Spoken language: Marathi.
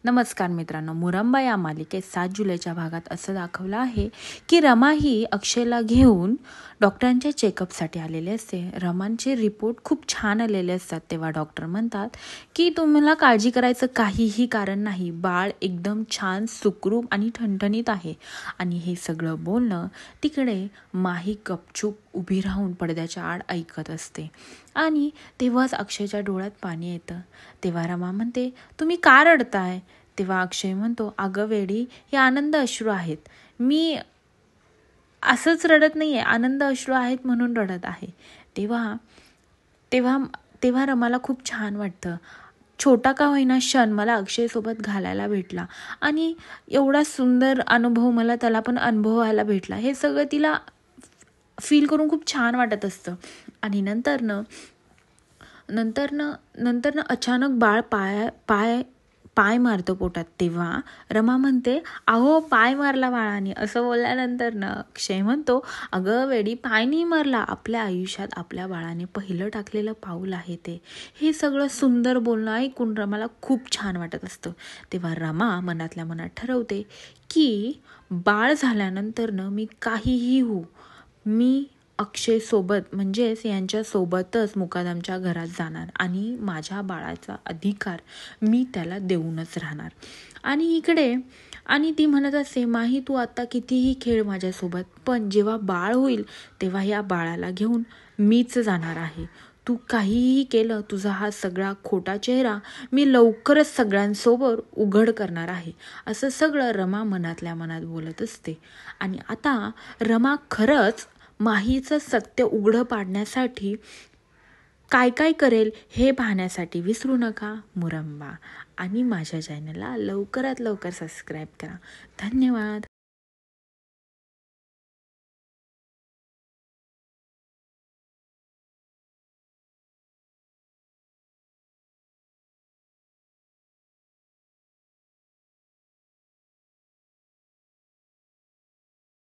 नमस्कार मित्रांनो, मुरंबा या मालिकेत 7 जुलैच्या भागात असं दाखवलं आहे की रमा ही अक्षयला घेऊन डॉक्टरांच्या चेकअपसाठी आलेले असते. रमांचे रिपोर्ट खूप छान आलेले असतात. तेव्हा डॉक्टर म्हणतात की तुम्हाला काळजी करायचं काहीही कारण नाही, बाळ एकदम छान सुखरूप आणि ठणठणीत आहे. आणि हे सगळं बोलणं तिकडे माही गपचूप उभी राहून पडद्याच्या आड ऐकत असते. आणि तेव्हाच अक्षयच्या डोळ्यात पाणी येतं. तेव्हा रमा म्हणते, तुम्ही का रडताय? तेव्हा अक्षय म्हणतो, अगं वेडी, हे आनंद अश्रू आहेत. मी असंच रडत नाहीये, आनंद अश्रू आहेत म्हणून रडत आहे. तेव्हा तेव्हा तेव्हा रमाला खूप छान वाटतं. छोटा का होईना क्षण मला अक्षयसोबत घालायला भेटला आणि एवढा सुंदर अनुभव मला त्याला पण अनुभवायला भेटला. हे सगळं तिला फील करून खूप छान वाटत असतं. आणि नंतर अचानक बाळ पाय मारतं पोटात. तेव्हा रमा म्हणते, अहो पाय मारला बाळाने. असं बोलल्यानंतर अक्षय म्हणतो, अगं वेडी, पाय नाही मारला, आपल्या आयुष्यात आपल्या बाळाने पहिलं टाकलेलं पाऊल आहे ते. हे सगळं सुंदर बोलणं ऐकून रमाला खूप छान वाटत असतं. तेव्हा रमा मनातल्या मनात ठरवते की बाळ झाल्यानंतर मी काहीही होऊ, मी अक्षयसोबत म्हणजेच यांच्यासोबतच मुकादमच्या घरात जाणार आणि माझ्या बाळाचा अधिकार मी त्याला देऊनच राहणार. आणि ती म्हणत असते, माही तू आता कितीही खेळ माझ्यासोबत, पण जेव्हा बाळ होईल तेव्हा या बाळाला घेऊन मीच जाणार आहे. तू काहीही केलं, तुझा हा सगळा खोटा चेहरा मी लवकरच सगळ्यांसोबत उघड करणार आहे. असं सगळं रमा मनातल्या मनात बोलत असते. आणि आता रमा खरंच माहीचं सत्य उघडं पाडण्यासाठी काय काय करेल हे पाहण्यासाठी विसरू नका मुरंबा आणि माझ्या चॅनलला लवकरात लवकर सबस्क्राईब करा. धन्यवाद.